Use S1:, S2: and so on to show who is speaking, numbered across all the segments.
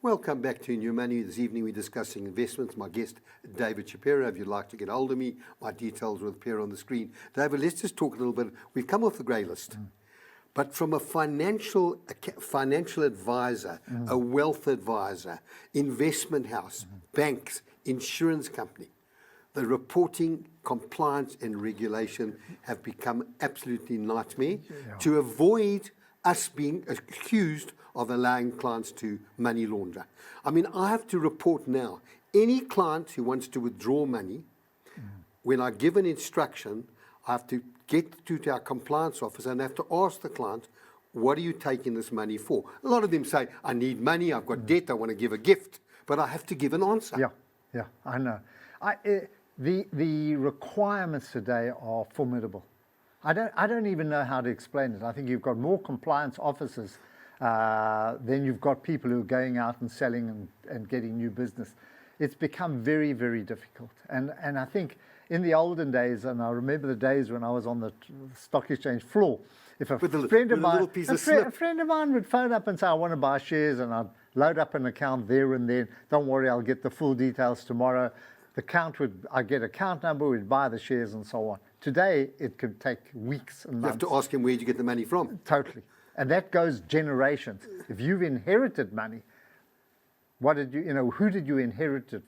S1: Welcome back to New Money. This evening we're discussing investments. My guest, David Shapiro. If you'd like to get hold of me, my details will appear on the screen. David, let's just talk a little bit. We've come off the grey list. But from a financial advisor, a wealth advisor, investment house, banks, insurance company, the reporting, compliance and regulation have become absolutely nightmare to avoid us being accused of allowing clients to money launder. I mean, I have to report now, any client who wants to withdraw money, when I give an instruction, I have to get to our compliance officer and have to ask the client, what are you taking this money for? A lot of them say, I need money, I've got debt, I want to give a gift, but I have to give an answer.
S2: Yeah, I know. The requirements today are formidable. I don't even know how to explain it. I think you've got more compliance officers than you've got people who are going out and selling and getting new business. It's become very, very difficult. And I think in the olden days, and I remember the days when I was on the stock exchange floor, if a friend of mine would phone up and say, I want to buy shares, and I'd load up an account there and then, don't worry, I'll get the full details tomorrow. I'd get account number, we'd buy the shares and so on. Today, it could take weeks and months.
S1: You have to ask him, where did you get the money from?
S2: Totally. And that goes generations. If you've inherited money, who did you inherit it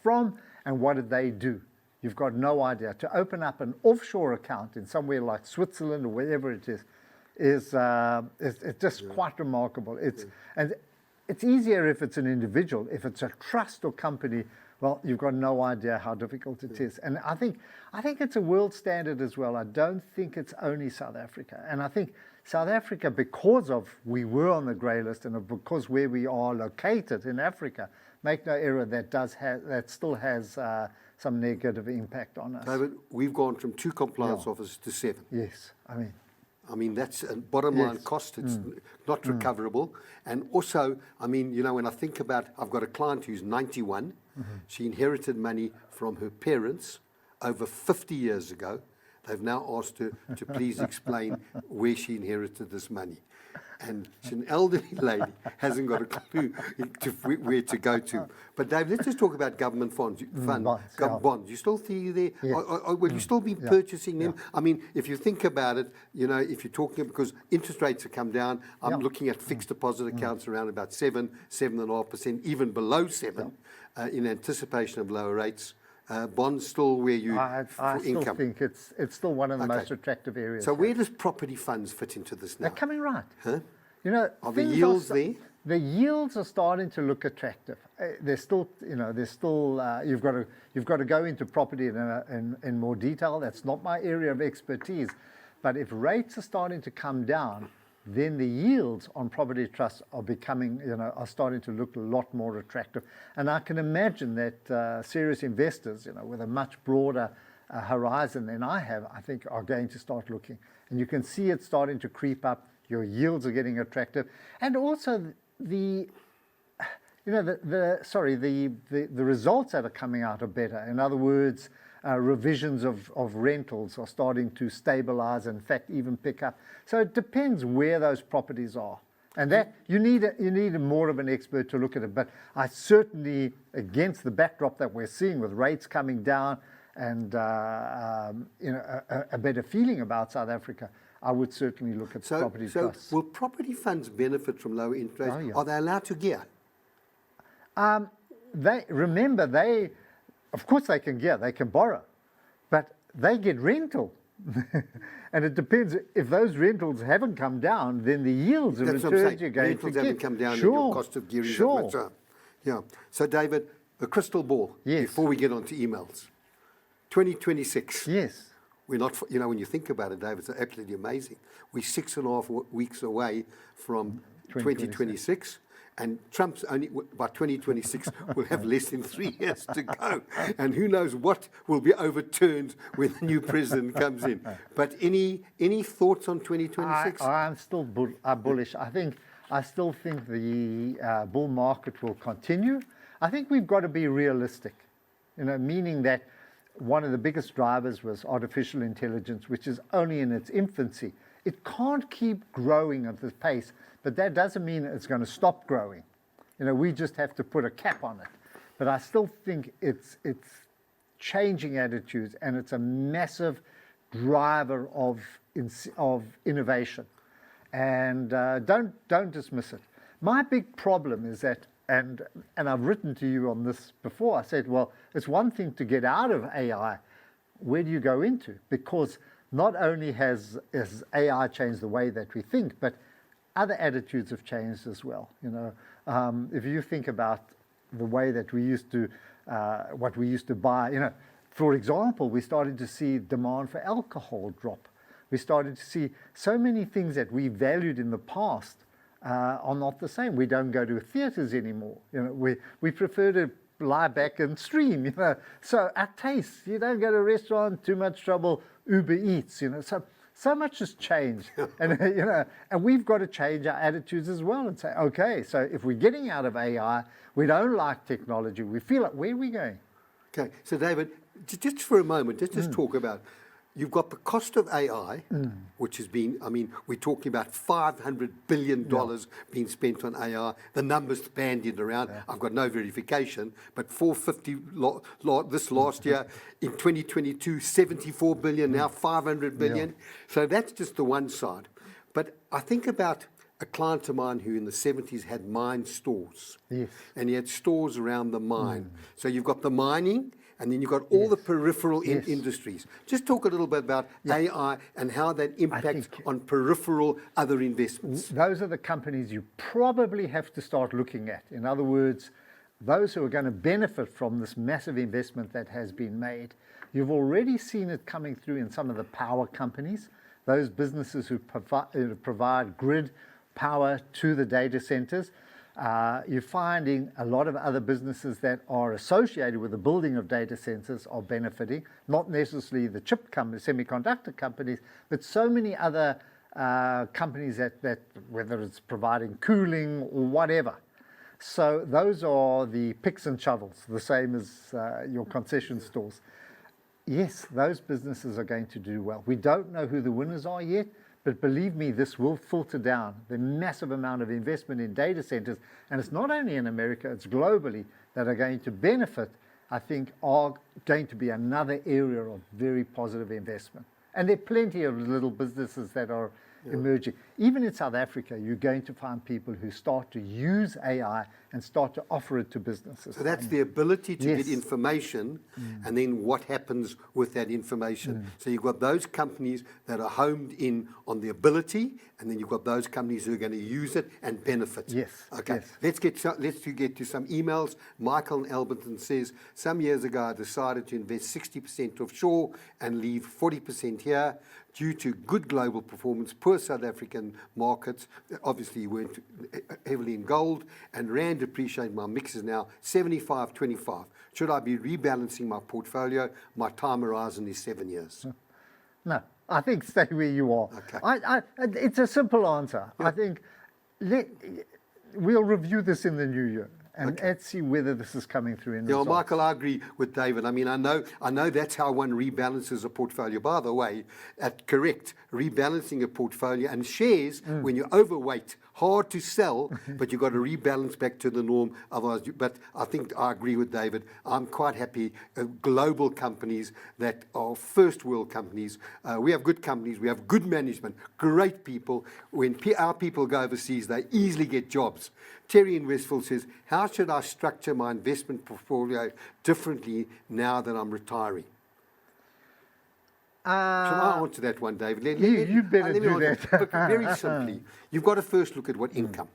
S2: from, and what did they do? You've got no idea. To open up an offshore account in somewhere like Switzerland or wherever it is just quite remarkable. And it's easier if it's an individual. If it's a trust or company, well, you've got no idea how difficult it is. And I think it's a world standard as well. I don't think it's only South Africa. And I think South Africa, because we were on the grey list and because where we are located in Africa, make no error, that still has some negative impact on us.
S1: David, we've gone from 2 compliance officers to 7.
S2: Yes,
S1: I mean, that's a bottom line cost. It's not recoverable. And also, I mean, when I think about, I've got a client who's 91. She inherited money from her parents over 50 years ago. They've now asked her to please explain where she inherited this money. And she's an elderly lady, hasn't got a clue where to go to. But Dave, let's just talk about government bonds. Bonds. You still see there?
S2: Yes.
S1: Will you still be purchasing them? I mean, if you think about it, if you're talking, because interest rates have come down, I'm looking at fixed deposit accounts around about 7.5%, even below 7, in anticipation of lower rates. Bonds still where you
S2: I still think it's still one of the most attractive areas.
S1: So where does property funds fit into this now?
S2: They're coming right.
S1: Huh? Are the
S2: yields
S1: there?
S2: The yields are starting to look attractive. There's still, you've got to go into property in more detail. That's not my area of expertise. But if rates are starting to come down, then the yields on property trusts are becoming, are starting to look a lot more attractive. And I can imagine that serious investors, with a much broader horizon than I have, I think are going to start looking. And you can see it starting to creep up. Your yields are getting attractive. And also the results that are coming out are better. In other words, revisions of rentals are starting to stabilize, in fact, even pick up. So it depends where those properties are. And that you need more of an expert to look at it. But I certainly, against the backdrop that we're seeing with rates coming down and a better feeling about South Africa, I would certainly look at property trusts.
S1: So will property funds benefit from lower interest rates? Oh, yeah. Are they allowed to gear?
S2: Of course they can gear, they can borrow, but they get rental. And it depends, if those rentals haven't come down, then the yields of returns you're going to get.
S1: Rentals haven't come down and your cost of gearing is much up. Yeah. So David, a crystal ball, before we get on to emails. 2026.
S2: Yes.
S1: We're not, when you think about it, David, it's absolutely amazing. We're 6.5 weeks away from 2026. And Trump's only, by 2026, will have less than 3 years to go. And who knows what will be overturned when the new president comes in. But any thoughts on 2026?
S2: I'm still bullish. I still think the bull market will continue. I think we've got to be realistic, meaning that one of the biggest drivers was artificial intelligence, which is only in its infancy. It can't keep growing at this pace, but that doesn't mean it's going to stop growing. We just have to put a cap on it. But I still think it's changing attitudes, and it's a massive driver of innovation. And don't dismiss it. My big problem is that, and I've written to you on this before. I said, well, it's one thing to get out of AI. Where do you go into? Because not only has AI changed the way that we think, but other attitudes have changed as well. If you think about the way that we used to, what we used to buy, for example, we started to see demand for alcohol drop. We started to see so many things that we valued in the past are not the same. We don't go to theatres anymore. We prefer to lie back and stream. So our tastes. You don't go to a restaurant. Too much trouble. Uber Eats. So much has changed, and and we've got to change our attitudes as well and say, okay, so if we're getting out of AI, we don't like technology. We feel like, where are we going?
S1: Okay, so David, just for a moment, let's just talk about. You've got the cost of AI, which has been, we're talking about $500 billion being spent on AI. The numbers bandied around. Yeah. I've got no verification, but 450 this last year. In 2022, 74 billion, now 500 billion. Yeah. So that's just the one side. But I think about a client of mine who in the 70s had mine stores.
S2: Yes.
S1: And he had stores around the mine. So you've got the mining, and then you've got all the peripheral industries. Just talk a little bit about AI and how that impacts on peripheral other investments.
S2: Those are the companies you probably have to start looking at. In other words, those who are going to benefit from this massive investment that has been made. You've already seen it coming through in some of the power companies, those businesses who provide grid power to the data centers. You're finding a lot of other businesses that are associated with the building of data centers are benefiting, not necessarily the chip companies, semiconductor companies, but so many other companies that whether it's providing cooling or whatever. So those are the picks and shovels, the same as your concession stores. Yes, those businesses are going to do well. We don't know who the winners are yet. But believe me, this will filter down the massive amount of investment in data centers. And it's not only in America, it's globally that are going to benefit, I think, are going to be another area of very positive investment. And there are plenty of little businesses that are emerging. Even in South Africa, you're going to find people who start to use AI and start to offer it to businesses.
S1: So that's the ability to get information and then what happens with that information. So you've got those companies that are homed in on the ability, and then you've got those companies who are going to use it and benefit.
S2: Yes.
S1: Okay.
S2: Yes.
S1: Let's get to some emails. Michael in Alberton says, some years ago I decided to invest 60% offshore and leave 40% here. Due to good global performance, poor South African markets, obviously weren't heavily in gold, and rand appreciated. My mix is now 75-25. Should I be rebalancing my portfolio? My time horizon is 7 years.
S2: No, I think stay where you are.
S1: Okay.
S2: It's a simple answer. I think we'll review this in the new year. And let's see whether this is coming through in results.
S1: Michael, I agree with David. I know that's how one rebalances a portfolio. By the way, rebalancing a portfolio and shares when you're overweight, hard to sell, but you've got to rebalance back to the norm. Otherwise, but I think I agree with David. I'm quite happy. Global companies that are first world companies. We have good companies. We have good management, great people. When our people go overseas, they easily get jobs. Terry in Westfield says, how should I structure my investment portfolio differently now that I'm retiring? Should I answer that one, David?
S2: You better do that.
S1: Look, very simply, you've got to first look at what income.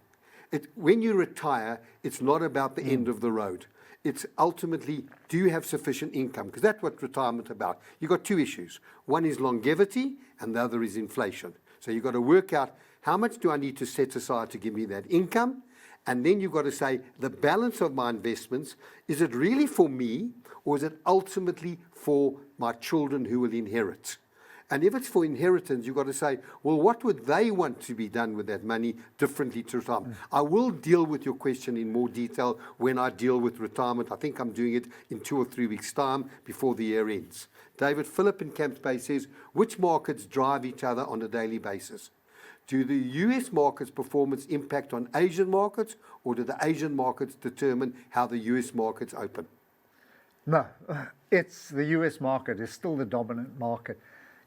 S1: When you retire, it's not about the end of the road. It's ultimately, do you have sufficient income? Because that's what retirement's about. You've got two issues. One is longevity, and the other is inflation. So you've got to work out, how much do I need to set aside to give me that income? And then you've got to say, the balance of my investments, is it really for me, or is it ultimately for my children who will inherit? And if it's for inheritance, you've got to say, well, what would they want to be done with that money differently to retirement? I will deal with your question in more detail when I deal with retirement. I think I'm doing it in 2 or 3 weeks' time before the year ends. David Phillip in Camps Bay says, which markets drive each other on a daily basis? Do the US markets' performance impact on Asian markets, or do the Asian markets determine how the US markets open?
S2: No, it's the US market is still the dominant market.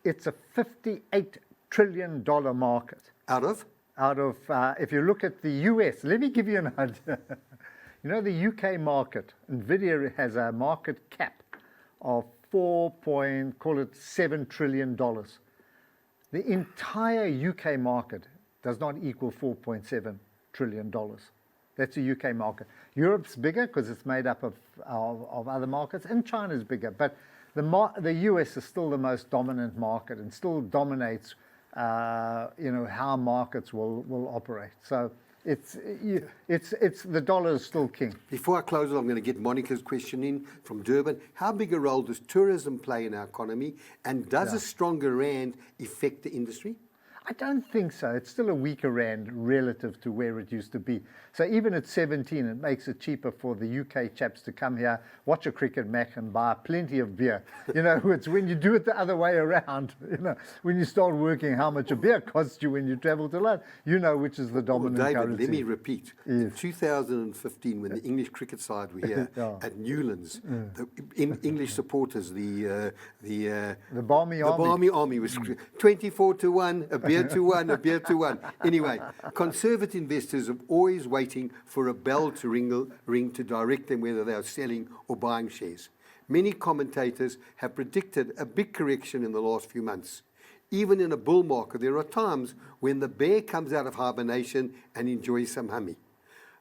S2: It's a $58 trillion market.
S1: Out of?
S2: If you look at the US, let me give you an idea. You know, the UK market, NVIDIA has a market cap of $7 trillion. The entire UK market does not equal $4.7 trillion. That's a UK market. Europe's bigger because it's made up of other markets, and China's bigger. But the US is still the most dominant market and still dominates, how markets will operate. So it's the dollar is still king.
S1: Before I close it, I'm going to get Monica's question in from Durban. How big a role does tourism play in our economy, and does a stronger rand affect the industry?
S2: I don't think so. It's still a weaker rand relative to where it used to be. So even at 17, it makes it cheaper for the UK chaps to come here, watch a cricket match and buy plenty of beer. It's when you do it the other way around, when you start working how much a beer costs you when you travel to London, which is the dominant
S1: David,
S2: currency.
S1: let me repeat.
S2: Yes.
S1: In 2015, when the English cricket side were here at Newlands, the English supporters, the
S2: Barmy Army.
S1: Barmy Army was 24-1, a beer to one, a beer to one. Anyway, conservative investors are always waiting for a bell to ring to direct them whether they are selling or buying shares. Many commentators have predicted a big correction in the last few months. Even in a bull market, there are times when the bear comes out of hibernation and enjoys some honey.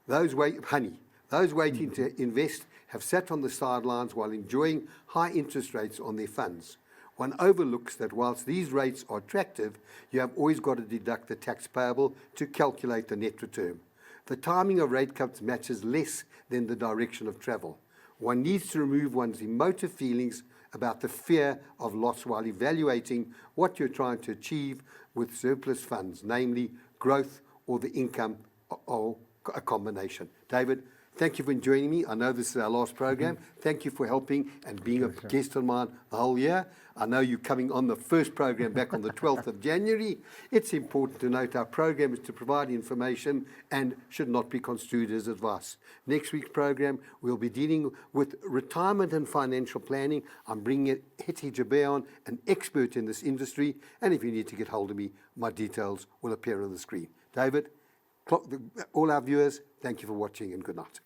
S1: Those waiting to invest have sat on the sidelines while enjoying high interest rates on their funds. One overlooks that whilst these rates are attractive, you have always got to deduct the tax payable to calculate the net return. The timing of rate cuts matches less than the direction of travel. One needs to remove one's emotive feelings about the fear of loss while evaluating what you're trying to achieve with surplus funds, namely growth or the income or a combination. David, thank you for joining me. I know this is our last program. Thank you for helping and being a guest of mine the whole year. I know you're coming on the first program back on the 12th of January. It's important to note our program is to provide information and should not be construed as advice. Next week's program, we'll be dealing with retirement and financial planning. I'm bringing Hetty Jaber on, an expert in this industry. And if you need to get hold of me, my details will appear on the screen. David, all our viewers, thank you for watching and good night.